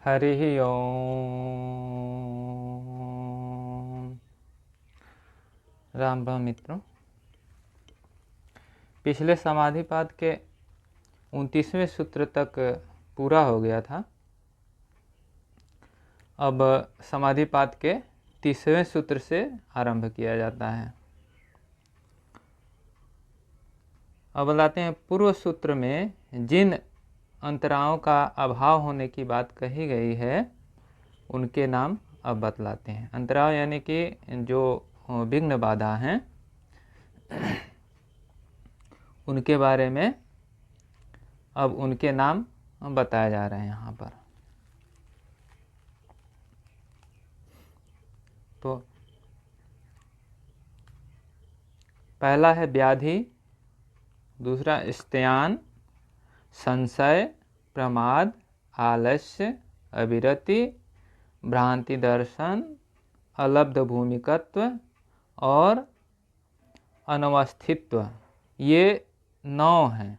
हरिः ओम। राम राम मित्रों, पिछले समाधिपाद के 29वें सूत्र तक पूरा हो गया था। अब समाधिपाद के 30वें सूत्र से आरंभ किया जाता है। अब बताते हैं, पूर्व सूत्र में जिन अंतराओं का अभाव होने की बात कही गई है उनके नाम अब बतलाते हैं। अंतराव यानी कि जो विघ्न बाधा हैं उनके बारे में अब उनके नाम बताए जा रहे हैं यहाँ पर। तो पहला है व्याधि, दूसरा स्त्यान, संशय, प्रमाद, आलस्य, अविरति, भ्रांति दर्शन, अलब्ध भूमिकत्व और अनवस्थित्व। ये 9 हैं।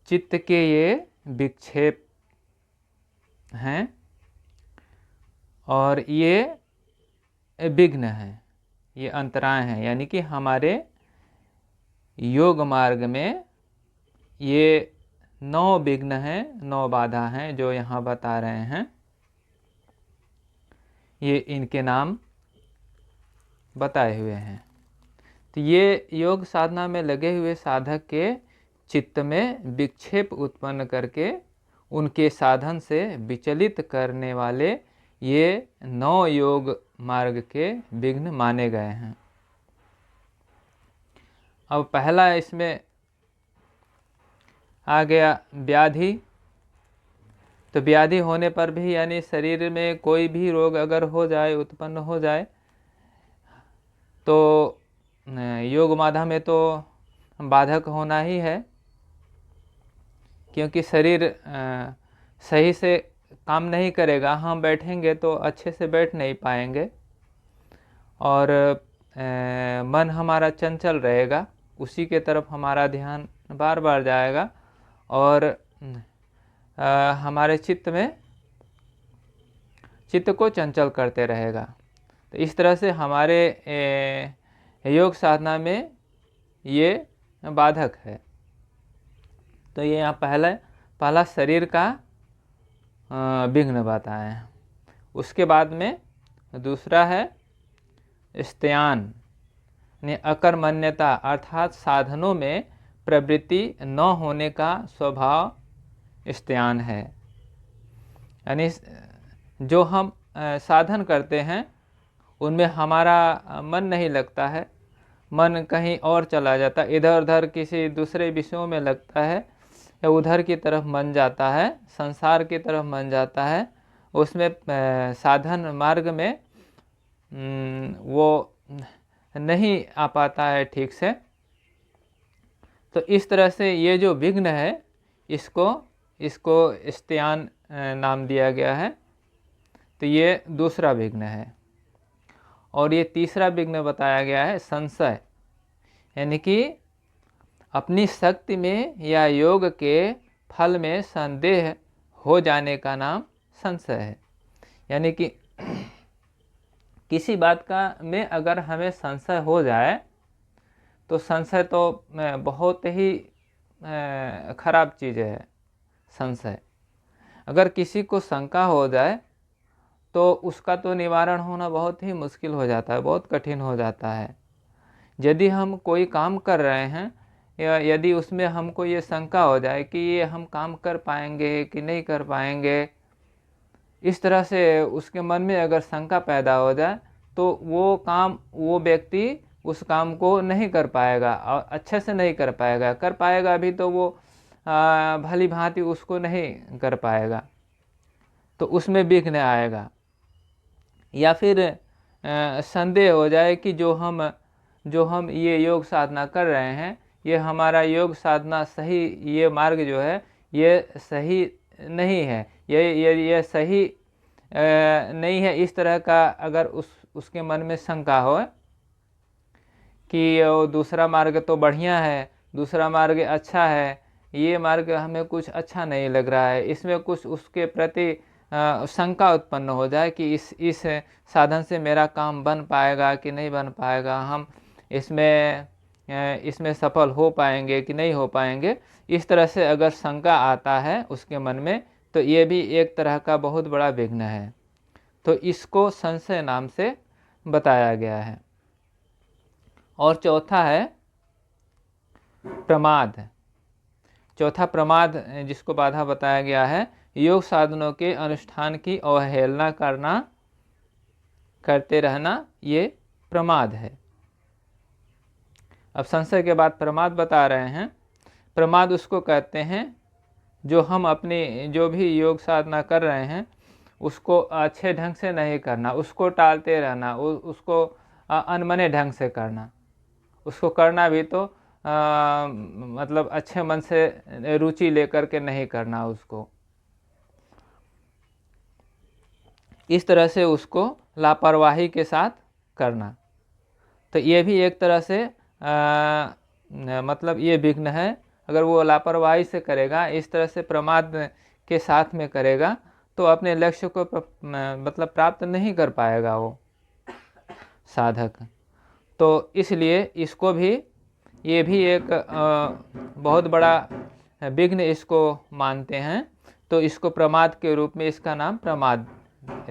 चित्त के ये विक्षेप हैं और ये विघ्न हैं, ये अंतराय हैं। यानी कि हमारे योग मार्ग में ये 9 विघ्न हैं, 9 बाधा हैं जो यहाँ बता रहे हैं। ये इनके नाम बताए हुए हैं। तो ये योग साधना में लगे हुए साधक के चित्त में विक्षेप उत्पन्न करके उनके साधन से विचलित करने वाले ये 9 योग मार्ग के विघ्न माने गए हैं। अब पहला इसमें आ गया व्याधि। तो व्याधि होने पर भी, यानी शरीर में कोई भी रोग अगर हो जाए, उत्पन्न हो जाए, तो योग बाधा में तो बाधक होना ही है, क्योंकि शरीर सही से काम नहीं करेगा। हम बैठेंगे तो अच्छे से बैठ नहीं पाएंगे और मन हमारा चंचल रहेगा, उसी के तरफ हमारा ध्यान बार बार जाएगा और हमारे चित्त को चंचल करते रहेगा। तो इस तरह से हमारे योग साधना में ये बाधक है। तो ये यहाँ पहला शरीर का विघ्न बताए हैं। उसके बाद में दूसरा है स्त्यान, अकर्मण्यता, अर्थात साधनों में प्रवृत्ति न होने का स्वभाव स्त्यान है। यानी जो हम साधन करते हैं उनमें हमारा मन नहीं लगता है, मन कहीं और चला जाता है, इधर उधर किसी दूसरे विषयों में लगता है, या उधर की तरफ मन जाता है, संसार की तरफ मन जाता है। उसमें साधन मार्ग में वो नहीं आ पाता है ठीक से। तो इस तरह से ये जो विघ्न है इसको स्त्यान नाम दिया गया है। तो ये दूसरा विघ्न है। और ये तीसरा विघ्न बताया गया है संशय, यानी कि अपनी शक्ति में या योग के फल में संदेह हो जाने का नाम संशय है। यानी कि किसी बात का में अगर हमें संशय हो जाए तो संशय तो बहुत ही खराब चीज़ है। संशय, अगर किसी को शंका हो जाए तो उसका तो निवारण होना बहुत ही मुश्किल हो जाता है, बहुत कठिन हो जाता है। यदि हम कोई काम कर रहे हैं या यदि उसमें हमको ये शंका हो जाए कि ये हम काम कर पाएंगे कि नहीं कर पाएंगे, इस तरह से उसके मन में अगर शंका पैदा हो जाए तो वो व्यक्ति उस काम को नहीं कर पाएगा और अच्छे से नहीं कर पाएगा। कर पाएगा भी तो वो भली भांति उसको नहीं कर पाएगा, तो उसमें विघ्न आएगा। या फिर संदेह हो जाए कि जो हम ये योग साधना कर रहे हैं, ये हमारा योग साधना सही, ये मार्ग जो है ये सही नहीं है, ये सही नहीं है। इस तरह का अगर उसके मन में शंका हो कि दूसरा मार्ग तो बढ़िया है, दूसरा मार्ग अच्छा है, ये मार्ग हमें कुछ अच्छा नहीं लग रहा है, इसमें कुछ उसके प्रति शंका उत्पन्न हो जाए कि इस साधन से मेरा काम बन पाएगा कि नहीं बन पाएगा, हम इसमें सफल हो पाएंगे कि नहीं हो पाएंगे, इस तरह से अगर शंका आता है उसके मन में, तो ये भी एक तरह का बहुत बड़ा विघ्न है। तो इसको संशय नाम से बताया गया है। और चौथा है प्रमाद। चौथा प्रमाद जिसको बाधा बताया गया है, योग साधनों के अनुष्ठान की अवहेलना करते रहना, ये प्रमाद है। अब संशय के बाद प्रमाद बता रहे हैं। प्रमाद उसको कहते हैं जो हम अपनी जो भी योग साधना कर रहे हैं उसको अच्छे ढंग से नहीं करना, उसको टालते रहना, उसको अनमने ढंग से करना, उसको करना भी तो मतलब अच्छे मन से रुचि लेकर के नहीं करना उसको, इस तरह से उसको लापरवाही के साथ करना। तो ये भी एक तरह से मतलब ये विघ्न है। अगर वो लापरवाही से करेगा, इस तरह से प्रमाद के साथ में करेगा, तो अपने लक्ष्य को मतलब प्राप्त नहीं कर पाएगा वो साधक। तो इसलिए इसको भी, ये भी एक बहुत बड़ा विघ्न इसको मानते हैं, तो इसको प्रमाद के रूप में इसका नाम प्रमाद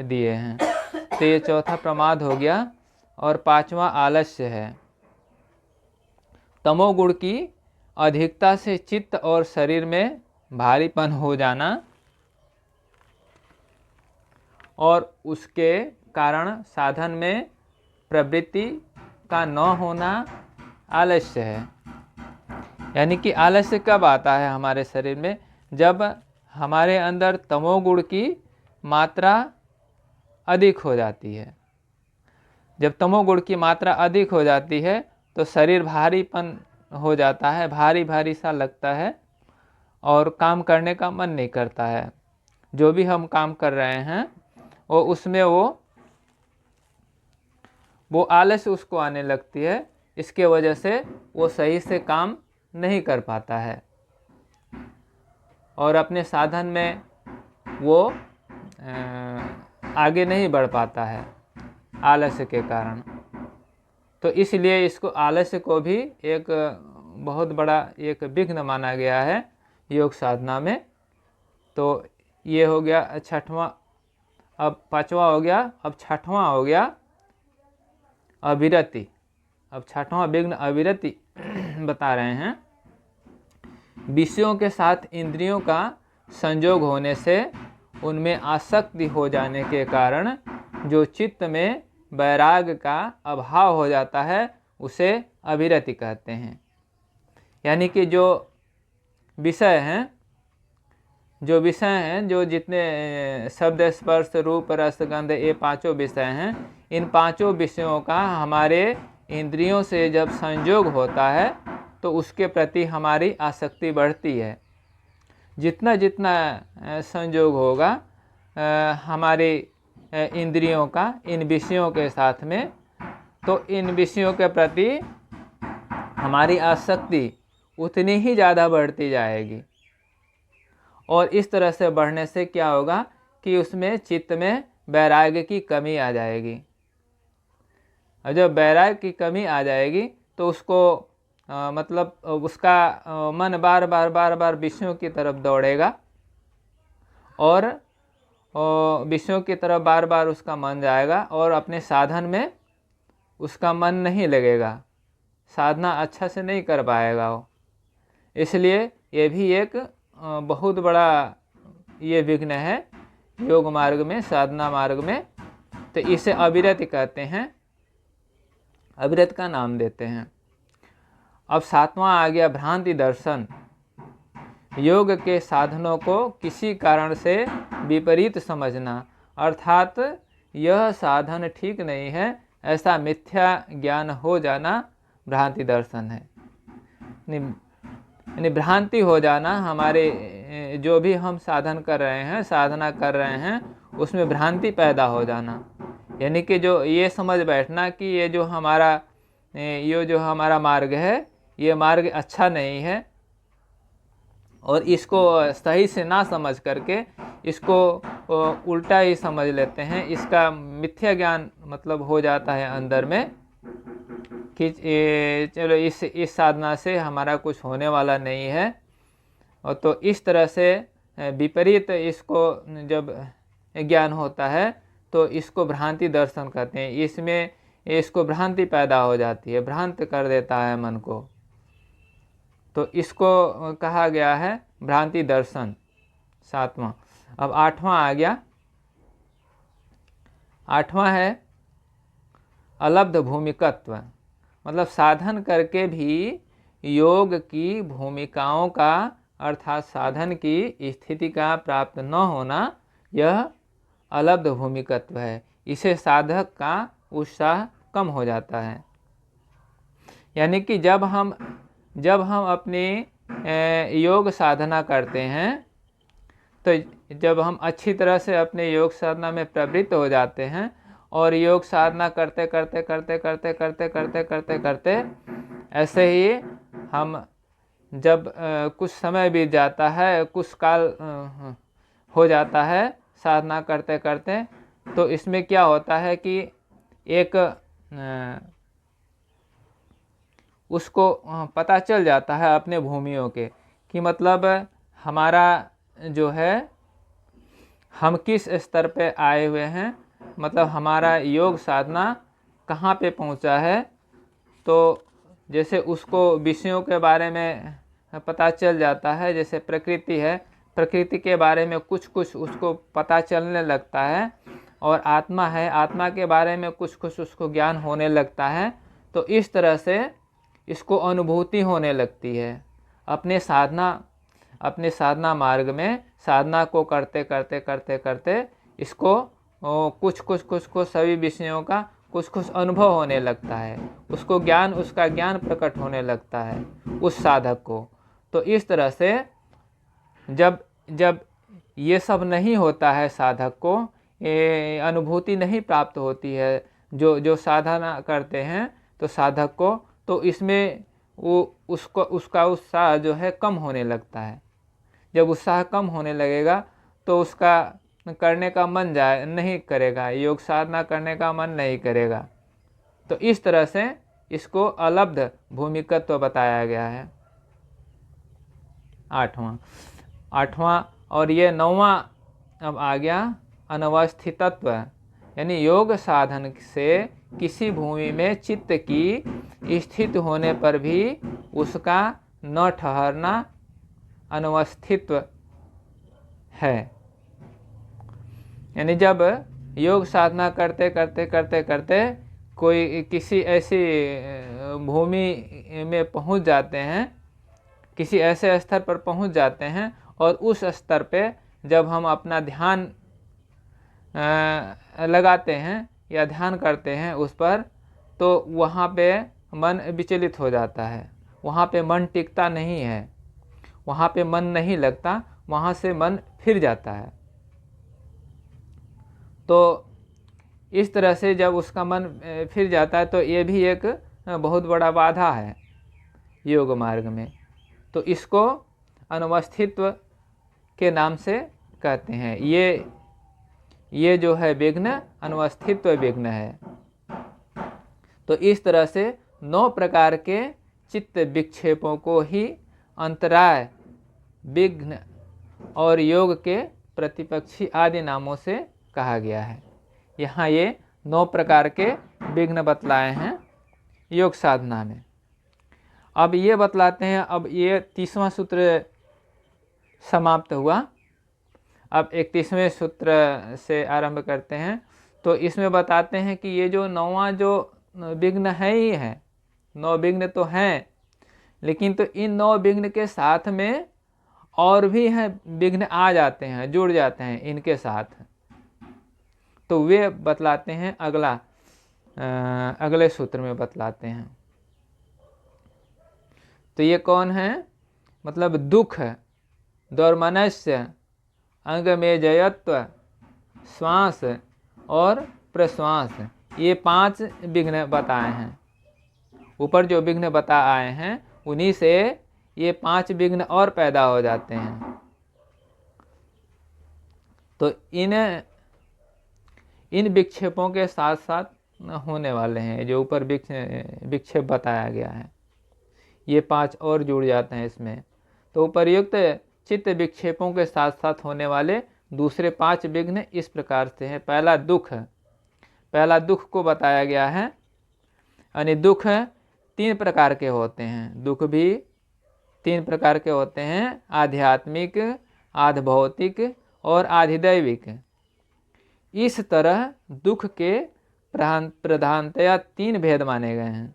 दिए हैं। तो ये चौथा प्रमाद हो गया। और पांचवा आलस्य है। तमोगुण की अधिकता से चित्त और शरीर में भारीपन हो जाना और उसके कारण साधन में प्रवृत्ति का न होना आलस्य है। यानी कि आलस्य कब आता है हमारे शरीर में? जब हमारे अंदर तमोगुण की मात्रा अधिक हो जाती है। जब तमोगुण की मात्रा अधिक हो जाती है तो शरीर भारीपन हो जाता है, भारी भारी सा लगता है और काम करने का मन नहीं करता है। जो भी हम काम कर रहे हैं वो उसमें वो आलस्य उसको आने लगती है। इसके वजह से वो सही से काम नहीं कर पाता है और अपने साधन में वो आगे नहीं बढ़ पाता है आलस्य के कारण। तो इसलिए इसको, आलस्य को भी एक बहुत बड़ा एक विघ्न माना गया है योग साधना में। तो ये हो गया छठवां। अब पांचवा हो गया, अब छठवां हो गया अविरति। अब छठवां विघ्न अविरति बता रहे हैं। विषयों के साथ इंद्रियों का संयोग होने से उनमें आसक्ति हो जाने के कारण जो चित्त में वैराग का अभाव हो जाता है उसे अविरति कहते हैं। यानी कि जो विषय हैं, जो जितने शब्द स्पर्श रूप रस गंध, ये पांचों विषय हैं, इन पांचों विषयों का हमारे इंद्रियों से जब संयोग होता है तो उसके प्रति हमारी आसक्ति बढ़ती है। जितना जितना संयोग होगा हमारे इंद्रियों का इन विषयों के साथ में, तो इन विषयों के प्रति हमारी आसक्ति उतनी ही ज़्यादा बढ़ती जाएगी। और इस तरह से बढ़ने से क्या होगा कि उसमें चित्त में वैराग्य की कमी आ जाएगी। और जब वैराग्य की कमी आ जाएगी तो उसको मतलब उसका मन बार बार विषयों की तरफ दौड़ेगा और विषयों की तरफ बार बार उसका मन जाएगा और अपने साधन में उसका मन नहीं लगेगा, साधना अच्छा से नहीं कर पाएगा वो। इसलिए ये भी एक बहुत बड़ा ये विघ्न है योग मार्ग में, साधना मार्ग में। तो इसे अविरति कहते हैं, अविरत का नाम देते हैं। अब सातवां आ गया भ्रांति दर्शन। योग के साधनों को किसी कारण से विपरीत समझना, अर्थात यह साधन ठीक नहीं है, ऐसा मिथ्या ज्ञान हो जाना भ्रांति दर्शन है। यानी भ्रांति हो जाना, हमारे जो भी हम साधन कर रहे हैं, साधना कर रहे हैं, उसमें भ्रांति पैदा हो जाना। यानी कि जो ये समझ बैठना कि ये जो हमारा मार्ग है, ये मार्ग अच्छा नहीं है, और इसको सही से ना समझ करके इसको उल्टा ही समझ लेते हैं। इसका मिथ्या ज्ञान मतलब हो जाता है अंदर में कि चलो इस साधना से हमारा कुछ होने वाला नहीं है। और तो इस तरह से विपरीत इसको जब ज्ञान होता है तो इसको भ्रांति दर्शन कहते हैं। इसमें इसको भ्रांति पैदा हो जाती है, भ्रांत कर देता है मन को, तो इसको कहा गया है भ्रांति दर्शन, 7वां। अब 8वां आ गया। 8वां है अलब्ध भूमिकत्व, मतलब साधन करके भी योग की भूमिकाओं का अर्थात साधन की स्थिति का प्राप्त न होना, यह अलब्ध भूमिकत्व है। इसे साधक का उत्साह कम हो जाता है। यानी कि जब हम अपनी योग साधना करते हैं तो जब हम अच्छी तरह से अपने योग साधना में प्रवृत्त हो जाते हैं और योग साधना करते करते करते करते करते करते करते करते ऐसे ही हम जब कुछ समय बीत जाता है, कुछ काल हो जाता है साधना करते करते, तो इसमें क्या होता है कि एक उसको पता चल जाता है अपने भूमियों के कि मतलब हमारा जो है हम किस स्तर पे आए हुए हैं, मतलब हमारा योग साधना कहाँ पे पहुँचा है। तो जैसे उसको विषयों के बारे में पता चल जाता है, जैसे प्रकृति है, प्रकृति के बारे में कुछ कुछ उसको पता चलने लगता है, और आत्मा है, आत्मा के बारे में कुछ कुछ उसको ज्ञान होने लगता है। तो इस तरह से इसको अनुभूति होने लगती है अपने साधना मार्ग में। साधना को करते करते करते करते इसको कुछ सभी विषयों का कुछ कुछ अनुभव होने लगता है, उसको उसका ज्ञान प्रकट होने लगता है उस साधक को। तो इस तरह से जब ये सब नहीं होता है, साधक को अनुभूति नहीं प्राप्त होती है, जो साधना करते हैं तो साधक को, तो इसमें उसका उत्साह जो है कम होने लगता है। जब उत्साह कम होने लगेगा तो उसका करने का मन नहीं करेगा, योग साधना करने का मन नहीं करेगा। तो इस तरह से इसको अलब्ध भूमिकत्व बताया गया है। 8वां और ये 9वां अब आ गया अनवस्थितत्व, यानी योग साधन से किसी भूमि में चित्त की स्थित होने पर भी उसका न ठहरना अनवस्थित्व है। यानी जब योग साधना करते करते करते करते कोई किसी ऐसी भूमि में पहुंच जाते हैं, किसी ऐसे स्तर पर पहुंच जाते हैं, और उस स्तर पे जब हम अपना ध्यान लगाते हैं या ध्यान करते हैं उस पर, तो वहाँ पे मन विचलित हो जाता है, वहाँ पे मन टिकता नहीं है, वहाँ पे मन नहीं लगता, वहाँ से मन फिर जाता है। तो इस तरह से जब उसका मन फिर जाता है तो ये भी एक बहुत बड़ा बाधा है योग मार्ग में। तो इसको अनवस्थित्व के नाम से कहते हैं। ये जो है विघ्न अनवस्थित्व विघ्न है। तो इस तरह से 9 प्रकार के चित्त विक्षेपों को ही अंतराय, विघ्न और योग के प्रतिपक्षी आदि नामों से कहा गया है। यहाँ ये 9 प्रकार के विघ्न बतलाए हैं योग साधना में। अब ये बतलाते हैं, अब ये 30वां सूत्र समाप्त हुआ। अब 31वें सूत्र से आरंभ करते हैं। तो इसमें बताते हैं कि ये जो 9वां जो विघ्न है ही है, 9 विघ्न तो हैं, लेकिन तो इन 9 विघ्न के साथ में और भी हैं विघ्न आ जाते हैं, जुड़ जाते हैं इनके साथ। तो वे बतलाते हैं अगले सूत्र में बतलाते हैं। तो ये कौन है? मतलब दुख, दौर्मनस्य, अंग में जयत्व, श्वास और प्रश्वास, ये 5 विघ्न बताए हैं। ऊपर जो विघ्न बता आए हैं उन्हीं से ये 5 विघ्न और पैदा हो जाते हैं। तो इन विक्षेपों के साथ साथ होने वाले हैं, जो ऊपर विक्षेप बताया गया है, ये 5 और जुड़ जाते हैं इसमें। तो उपर्युक्त चित्त विक्षेपों के साथ साथ होने वाले दूसरे 5 विघ्न इस प्रकार से हैं। पहला दुख को बताया गया है, यानी दुख 3 प्रकार के होते हैं। दुख भी 3 प्रकार के होते हैं, आध्यात्मिक, आधभौतिक और आधिदैविक। इस तरह दुख के प्रधानतया 3 भेद माने गए हैं।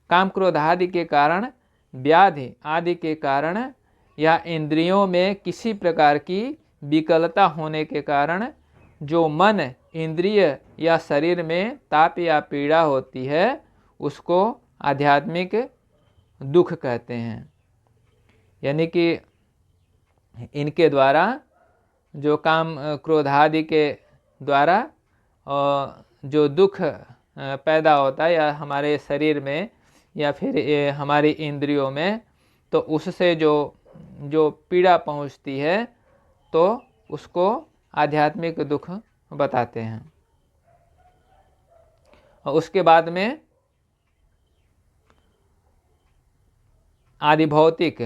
काम क्रोध आदि के कारण, व्याधि आदि के कारण, या इंद्रियों में किसी प्रकार की विकलता होने के कारण जो मन, इंद्रिय या शरीर में ताप या पीड़ा होती है, उसको आध्यात्मिक दुख कहते हैं। यानी कि इनके द्वारा, जो काम क्रोध आदि के द्वारा जो दुख पैदा होता है, या हमारे शरीर में या फिर हमारी इंद्रियों में, तो उससे जो पीड़ा पहुंचती है, तो उसको आध्यात्मिक दुख बताते हैं। और उसके बाद में आधिभौतिक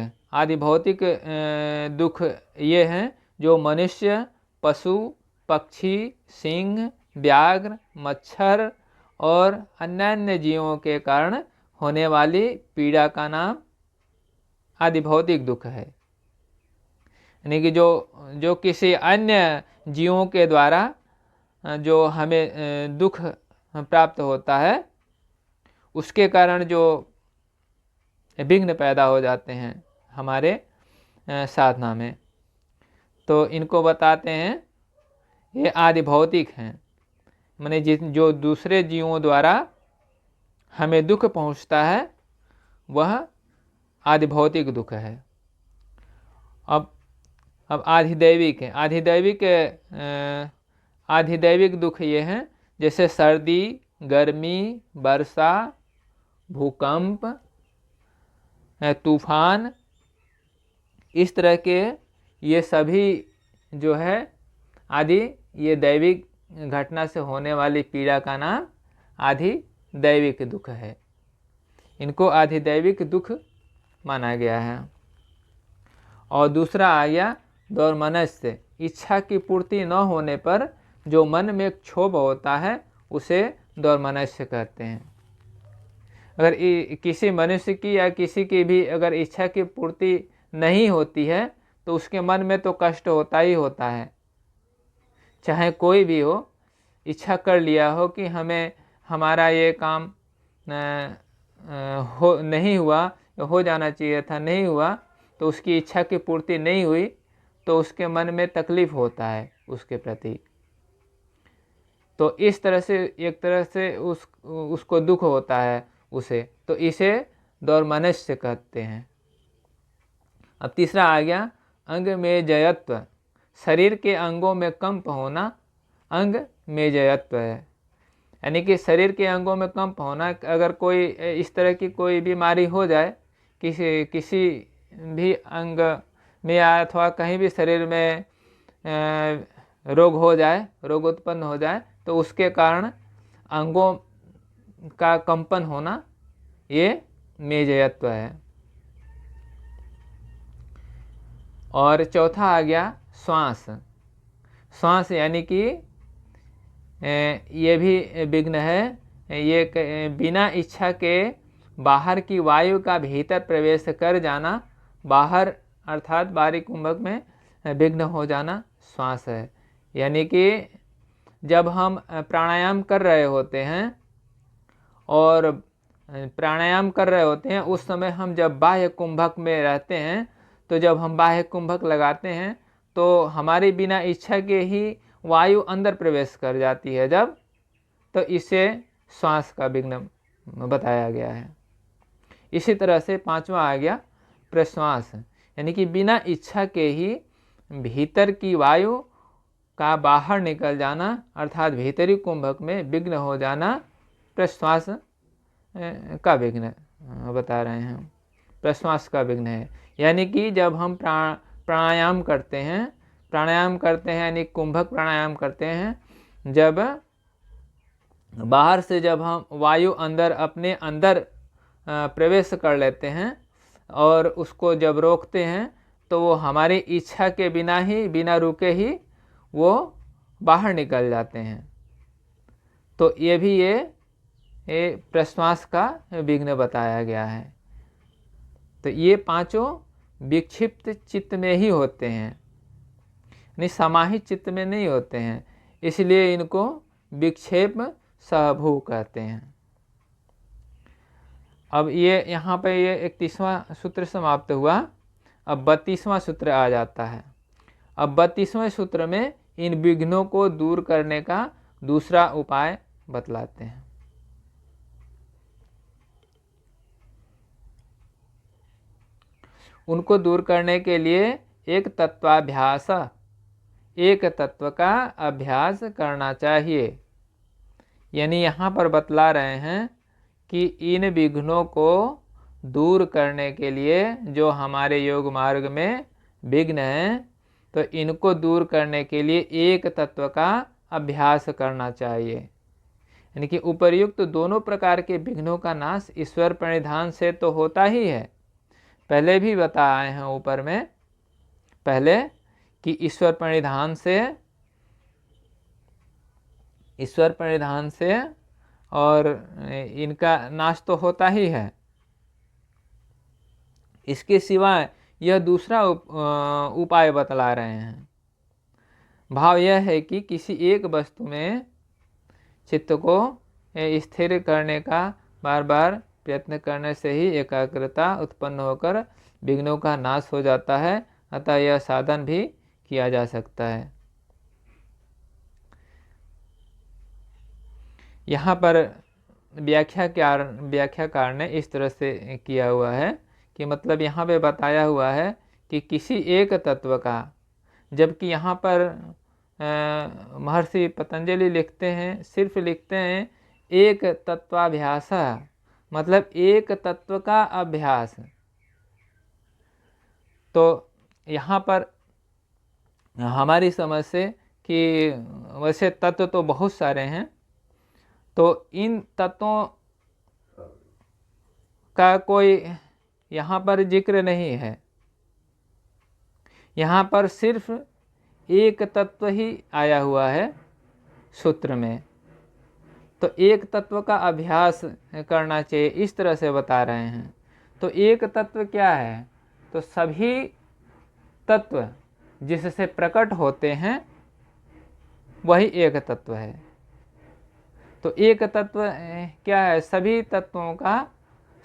दुख ये हैं जो मनुष्य, पशु, पक्षी, सिंह, व्याघ्र, मच्छर और अन्य जीवों के कारण होने वाली पीड़ा का नाम आधिभौतिक दुख है। यानी कि जो किसी अन्य जीवों के द्वारा जो हमें दुख प्राप्त होता है, उसके कारण जो विघ्न पैदा हो जाते हैं हमारे साधना में, तो इनको बताते हैं ये आधिभौतिक हैं। माने जो दूसरे जीवों द्वारा हमें दुख पहुंचता है, वह आधिभौतिक दुख है। अब आधिदैविक है। आधिदैविक दुख ये हैं, जैसे सर्दी, गर्मी, वर्षा, भूकंप, तूफान, इस तरह के ये सभी जो है आदि, ये दैविक घटना से होने वाली पीड़ा का नाम आधिदैविक दुख है। इनको आधिदैविक दुख माना गया है। और दूसरा आ गया दौर्मनस्य। इच्छा की पूर्ति न होने पर जो मन में क्षोभ होता है, उसे दौर्मनस्य कहते हैं। अगर किसी मनुष्य की या किसी की भी अगर इच्छा की पूर्ति नहीं होती है, तो उसके मन में तो कष्ट होता ही होता है। चाहे कोई भी हो, इच्छा कर लिया हो कि हमें हमारा ये काम नहीं हुआ, हो जाना चाहिए था, नहीं हुआ, तो उसकी इच्छा की पूर्ति नहीं हुई, तो उसके मन में तकलीफ होता है उसके प्रति। तो इस तरह से एक तरह से उसको दुख होता है उसे, तो इसे दौर्मनस्य कहते हैं। अब तीसरा आ गया अंग में जयत्व। शरीर के अंगों में कंप होना अंग में जयत्व है। यानी कि शरीर के अंगों में कंप होना, अगर कोई इस तरह की कोई बीमारी हो जाए, किसी भी अंग में अथवा कहीं भी शरीर में रोग हो जाए, रोग उत्पन्न हो जाए, तो उसके कारण अंगों का कंपन होना, ये मेजयत्व है। और चौथा आ गया श्वास यानी कि ये भी विघ्न है। ये बिना इच्छा के बाहर की वायु का भीतर प्रवेश कर जाना, बाहर अर्थात बाहरी कुंभक में विघ्न हो जाना श्वास है। यानी कि जब हम प्राणायाम कर रहे होते हैं और प्राणायाम कर रहे होते हैं, उस समय हम जब बाह्य कुंभक में रहते हैं, तो जब हम बाह्य कुंभक लगाते हैं, तो हमारी बिना इच्छा के ही वायु अंदर प्रवेश कर जाती है जब, तो इसे श्वास का विघ्न बताया गया है। इसी तरह से पांचवा आ गया प्रश्वास। यानी कि बिना इच्छा के ही भीतर की वायु का बाहर निकल जाना, अर्थात भीतरी कुंभक में विघ्न हो जाना, प्रश्वास का विघ्न बता रहे हैं। प्रश्वास का विघ्न है। यानी कि जब हम प्राणायाम करते हैं यानी कुंभक प्राणायाम करते हैं, जब बाहर से जब हम वायु अपने अंदर प्रवेश कर लेते हैं और उसको जब रोकते हैं तो वो हमारी इच्छा के बिना रुके ही वो बाहर निकल जाते हैं। तो ये भी ये प्रश्वास का विघ्न बताया गया है। तो ये पांचों विक्षिप्त चित्त में ही होते हैं, नहीं समाहित चित्त में नहीं होते हैं, इसलिए इनको विक्षेप सहभू कहते हैं। अब ये यहाँ पे ये 31वां सूत्र समाप्त हुआ। अब 32वां सूत्र आ जाता है। अब 32वें सूत्र में इन विघ्नों को दूर करने का दूसरा उपाय बतलाते हैं। उनको दूर करने के लिए एक तत्व का अभ्यास करना चाहिए। यानी यहाँ पर बतला रहे हैं कि इन विघ्नों को दूर करने के लिए जो हमारे योग मार्ग में विघ्न हैं, तो इनको दूर करने के लिए एक तत्व का अभ्यास करना चाहिए। यानी कि उपर्युक्त दोनों प्रकार के विघ्नों का नाश ईश्वर प्रणिधान से तो होता ही है। पहले भी बताए हैं ऊपर में पहले कि ईश्वर प्रणिधान से और इनका नाश तो होता ही है। इसके सिवाय यह दूसरा उपाय बतला रहे हैं। भाव यह है कि किसी एक वस्तु में चित्त को स्थिर करने का बार बार प्रयत्न करने से ही एकाग्रता उत्पन्न होकर विघ्नों का नाश हो जाता है। अतः यह साधन भी किया जा सकता है। यहाँ पर व्याख्याकार ने इस तरह से किया हुआ है कि मतलब यहाँ पे बताया हुआ है कि किसी एक तत्व का, जबकि यहाँ पर महर्षि पतंजलि सिर्फ लिखते हैं एक तत्वाभ्यास, मतलब एक तत्व का अभ्यास। तो यहाँ पर हमारी समझ से कि वैसे तत्व तो बहुत सारे हैं, तो इन तत्वों का कोई यहाँ पर जिक्र नहीं है। यहाँ पर सिर्फ एक तत्व ही आया हुआ है सूत्र में। तो एक तत्व का अभ्यास करना चाहिए, इस तरह से बता रहे हैं। तो एक तत्व क्या है? तो सभी तत्व जिससे प्रकट होते हैं वही एक तत्व है। तो एक तत्व क्या है? सभी तत्वों का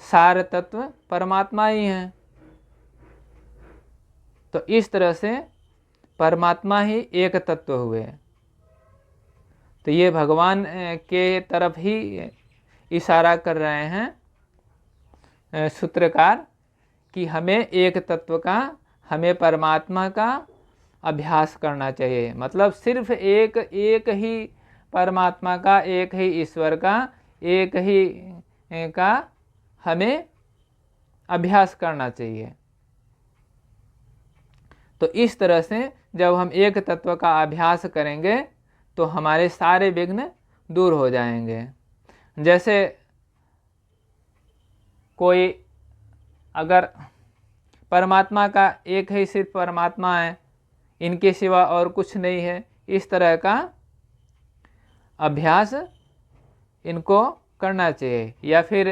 सार तत्व परमात्मा ही है। तो इस तरह से परमात्मा ही एक तत्व हुए। तो ये भगवान के तरफ ही इशारा कर रहे हैं सूत्रकार कि हमें एक तत्व का, हमें परमात्मा का अभ्यास करना चाहिए। मतलब सिर्फ एक ही परमात्मा का, एक ही ईश्वर का, एक ही का हमें अभ्यास करना चाहिए। तो इस तरह से जब हम एक तत्व का अभ्यास करेंगे तो हमारे सारे विघ्न दूर हो जाएंगे। जैसे कोई अगर परमात्मा का एक ही सिर्फ परमात्मा है, इनके सिवा और कुछ नहीं है, इस तरह का अभ्यास इनको करना चाहिए। या फिर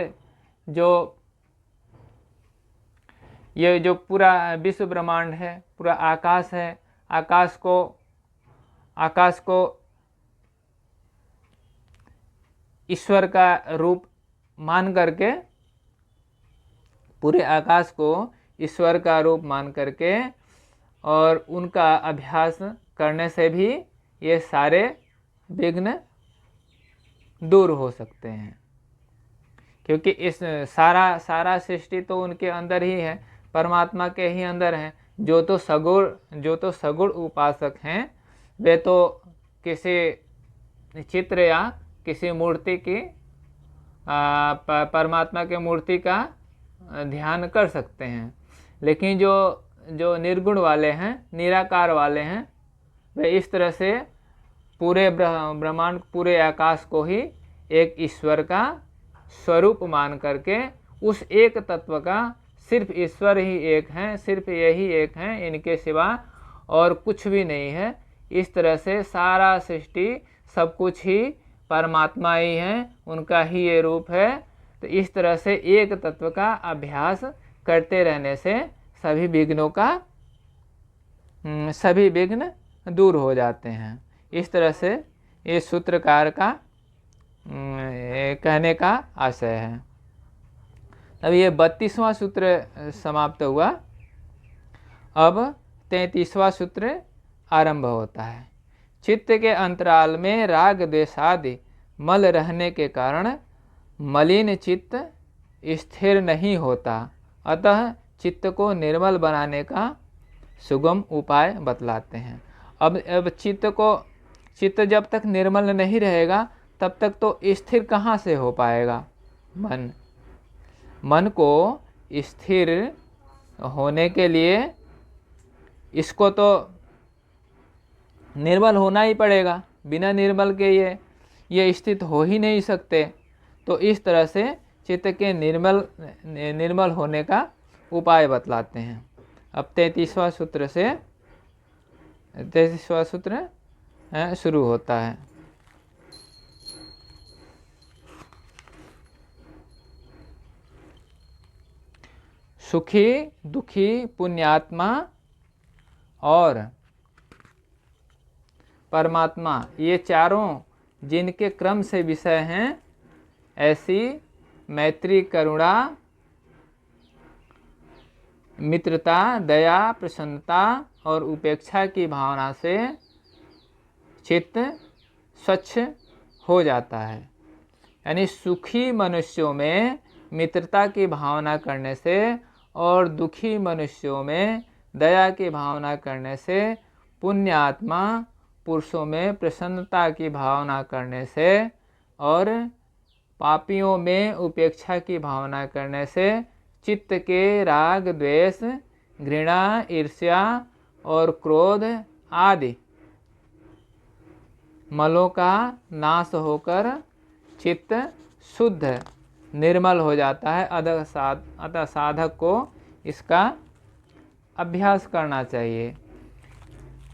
ये जो पूरा विश्व ब्रह्मांड है, पूरा आकाश है, आकाश को ईश्वर का रूप मान करके, पूरे आकाश को ईश्वर का रूप मान करके और उनका अभ्यास करने से भी ये सारे विघ्न दूर हो सकते हैं। क्योंकि इस सारा सृष्टि तो उनके अंदर ही है, परमात्मा के ही अंदर है। जो तो सगुण उपासक हैं, वे तो किसी चित्र या किसी मूर्ति की परमात्मा के मूर्ति का ध्यान कर सकते हैं। लेकिन जो निर्गुण वाले हैं, निराकार वाले हैं, वे इस तरह से पूरे ब्रह्मांड, पूरे आकाश को ही एक ईश्वर का स्वरूप मान करके उस एक तत्व का सिर्फ ईश्वर ही एक हैं, सिर्फ यही एक हैं, इनके सिवा और कुछ भी नहीं है। इस तरह से सारा सृष्टि सब कुछ ही परमात्मा ही है, उनका ही ये रूप है। तो इस तरह से एक तत्व का अभ्यास करते रहने से सभी विघ्न दूर हो जाते हैं। इस तरह से ये सूत्रकार का कहने का आशय है। अब ये 32वां सूत्र समाप्त हुआ। अब 33वां सूत्र आरंभ होता है। चित्त के अंतराल में राग द्वेषादि मल रहने के कारण मलिन चित्त स्थिर नहीं होता, अतः चित्त को निर्मल बनाने का सुगम उपाय बतलाते हैं। अब चित्त जब तक निर्मल नहीं रहेगा तब तक तो स्थिर कहाँ से हो पाएगा। मन को स्थिर होने के लिए इसको तो निर्मल होना ही पड़ेगा, बिना निर्मल के ये स्थित हो ही नहीं सकते। तो इस तरह से चित्त के निर्मल होने का उपाय बतलाते हैं। अब 33वां सूत्र शुरू होता है। सुखी, दुखी, पुण्यात्मा और परमात्मा, ये चारों जिनके क्रम से विषय हैं, ऐसी मैत्री, करुणा, मित्रता, दया, प्रसन्नता और उपेक्षा की भावना से चित्त स्वच्छ हो जाता है। यानी सुखी मनुष्यों में मित्रता की भावना करने से और दुखी मनुष्यों में दया की भावना करने से, पुण्यात्मा पुरुषों में प्रसन्नता की भावना करने से और पापियों में उपेक्षा की भावना करने से चित्त के राग, द्वेष, घृणा, ईर्ष्या और क्रोध आदि मलों का नाश होकर चित्त शुद्ध, निर्मल हो जाता है। अतः साधक को इसका अभ्यास करना चाहिए।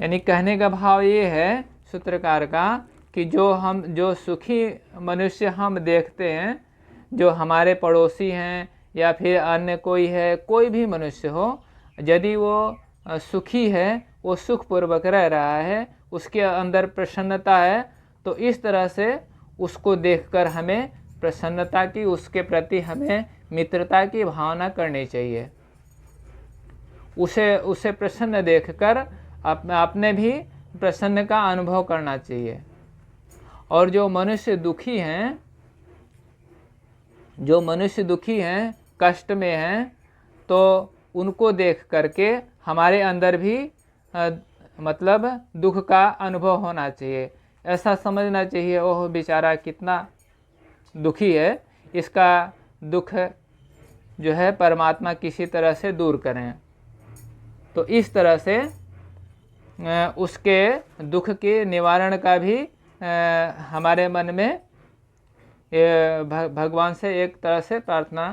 यानी कहने का भाव ये है सूत्रकार का कि जो सुखी मनुष्य हम देखते हैं, जो हमारे पड़ोसी हैं या फिर अन्य कोई है, कोई भी मनुष्य हो, यदि वो सुखी है, वो सुखपूर्वक रह रहा है, उसके अंदर प्रसन्नता है, तो इस तरह से उसको देखकर हमें प्रसन्नता की, उसके प्रति हमें मित्रता की भावना करनी चाहिए। उसे प्रसन्न देखकर आपने भी प्रसन्न का अनुभव करना चाहिए। और जो मनुष्य दुखी हैं, कष्ट में हैं, तो उनको देख करके हमारे अंदर भी मतलब दुख का अनुभव होना चाहिए। ऐसा समझना चाहिए, ओह बेचारा कितना दुखी है, इसका दुख जो है परमात्मा किसी तरह से दूर करें। तो इस तरह से उसके दुख के निवारण का भी हमारे मन में भगवान से एक तरह से प्रार्थना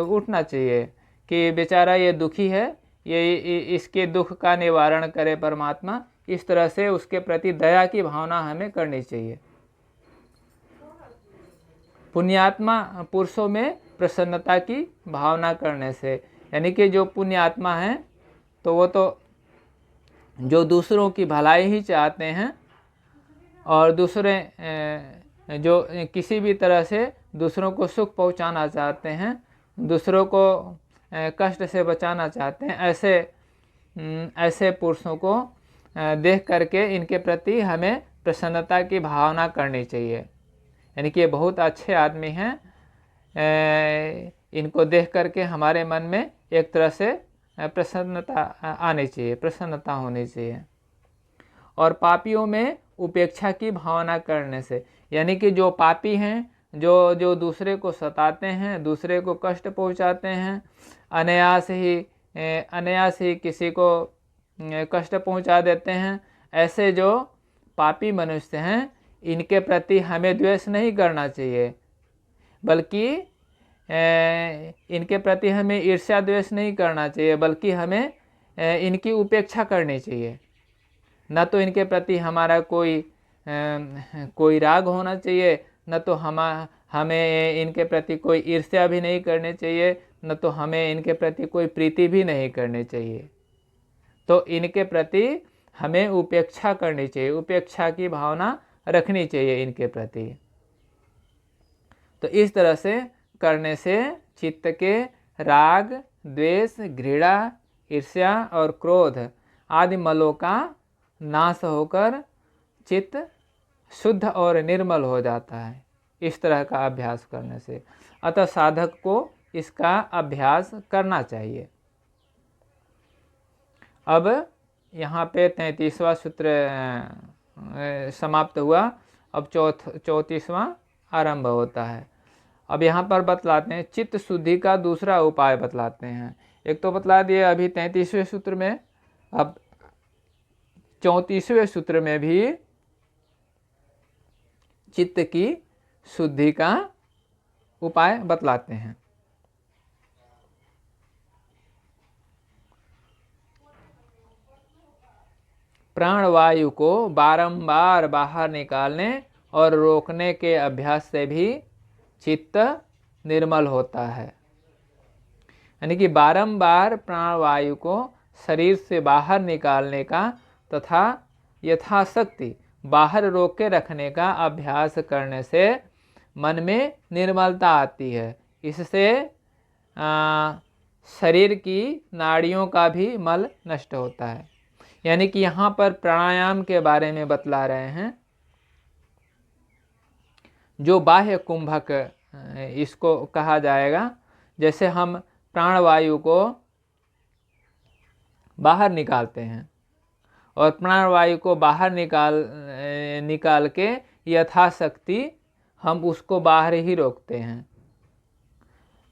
उठना चाहिए कि बेचारा ये दुखी है, ये इसके दुख का निवारण करे परमात्मा। इस तरह से उसके प्रति दया की भावना हमें करनी चाहिए। पुण्यात्मा पुरुषों में प्रसन्नता की भावना करने से, यानी कि जो पुण्यात्मा हैं तो वो तो जो दूसरों की भलाई ही चाहते हैं और दूसरे जो किसी भी तरह से दूसरों को सुख पहुंचाना चाहते हैं, दूसरों को कष्ट से बचाना चाहते हैं, ऐसे पुरुषों को देख करके इनके प्रति हमें प्रसन्नता की भावना करनी चाहिए। यानी कि ये बहुत अच्छे आदमी हैं, इनको देख करके हमारे मन में एक तरह से प्रसन्नता आनी चाहिए, प्रसन्नता होनी चाहिए। और पापियों में उपेक्षा की भावना करने से, यानी कि जो पापी हैं, जो दूसरे को सताते हैं, दूसरे को कष्ट पहुंचाते हैं, अनायास ही किसी को कष्ट पहुंचा देते हैं, ऐसे जो पापी मनुष्य हैं इनके प्रति हमें द्वेष नहीं करना चाहिए, बल्कि इनके प्रति हमें ईर्ष्या द्वेष नहीं करना चाहिए, बल्कि हमें इनकी उपेक्षा करनी चाहिए। न तो इनके प्रति हमारा कोई राग होना चाहिए, न तो हमें इनके प्रति कोई ईर्ष्या भी नहीं करनी चाहिए, न तो हमें इनके प्रति कोई प्रीति भी नहीं करनी चाहिए। तो इनके प्रति हमें उपेक्षा करनी चाहिए, उपेक्षा की भावना रखनी चाहिए इनके प्रति। तो इस तरह से करने से चित्त के राग, द्वेष, घृणा, ईर्ष्या और क्रोध आदि मलों का नाश होकर चित्त शुद्ध और निर्मल हो जाता है, इस तरह का अभ्यास करने से। अतः साधक को इसका अभ्यास करना चाहिए। अब यहाँ पे 33वां सूत्र समाप्त हुआ। अब 34वां आरंभ होता है। अब यहाँ पर बतलाते हैं चित्त शुद्धि का दूसरा उपाय बतलाते हैं। एक तो बतला दिए अभी 33वें सूत्र में, अब 34वें सूत्र में भी चित्त की शुद्धि का उपाय बतलाते हैं। प्राणवायु को बारंबार बाहर निकालने और रोकने के अभ्यास से भी चित्त निर्मल होता है। यानी कि बारंबार प्राणवायु को शरीर से बाहर निकालने का तथा यथाशक्ति बाहर रोक के रखने का अभ्यास करने से मन में निर्मलता आती है। इससे शरीर की नाड़ियों का भी मल नष्ट होता है। यानी कि यहाँ पर प्राणायाम के बारे में बतला रहे हैं। जो बाह्य कुंभक इसको कहा जाएगा। जैसे हम प्राणवायु को बाहर निकालते हैं और प्राणवायु को बाहर निकाल के यथाशक्ति हम उसको बाहर ही रोकते हैं।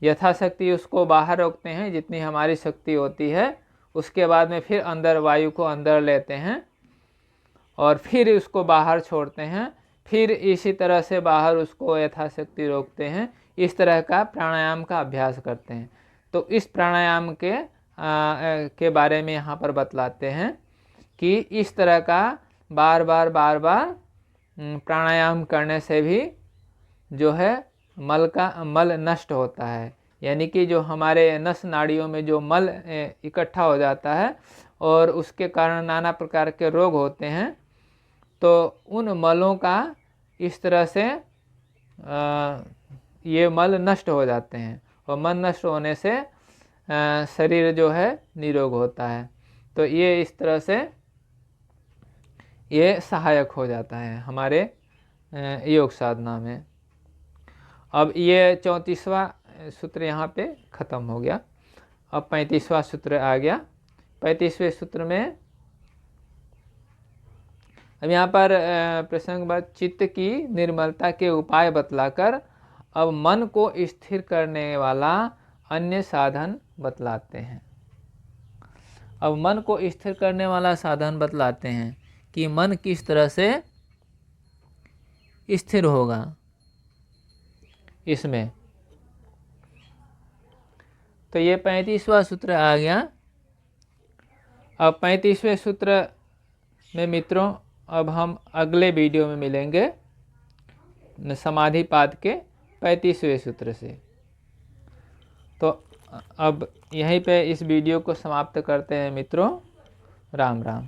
यथाशक्ति उसको बाहर रोकते हैं जितनी हमारी शक्ति होती है। उसके बाद में फिर अंदर वायु को अंदर लेते हैं और फिर उसको बाहर छोड़ते हैं। फिर इसी तरह से बाहर उसको यथाशक्ति रोकते हैं। इस तरह का प्राणायाम का अभ्यास करते हैं। तो इस प्राणायाम के बारे में यहाँ पर बतलाते हैं कि इस तरह का बार बार प्राणायाम करने से भी जो है मल नष्ट होता है। यानी कि जो हमारे नस नाड़ियों में जो मल इकट्ठा हो जाता है और उसके कारण नाना प्रकार के रोग होते हैं, तो उन मलों का इस तरह से ये मल नष्ट हो जाते हैं और मल नष्ट होने से शरीर जो है निरोग होता है। तो ये इस तरह से ये सहायक हो जाता है हमारे योग साधना में। अब ये 34वां सूत्र यहाँ पे ख़त्म हो गया। अब 35वां सूत्र आ गया। 35वें सूत्र में अब यहाँ पर प्रसंगवत चित्त की निर्मलता के उपाय बतलाकर अब मन को स्थिर करने वाला अन्य साधन बतलाते हैं। अब मन को स्थिर करने वाला साधन बतलाते हैं कि मन किस तरह से स्थिर होगा इसमें। तो ये 35वां सूत्र आ गया। अब 35वें सूत्र में मित्रों अब हम अगले वीडियो में मिलेंगे समाधिपाद के 35वें सूत्र से। तो अब यहीं पे इस वीडियो को समाप्त करते हैं मित्रों। राम राम।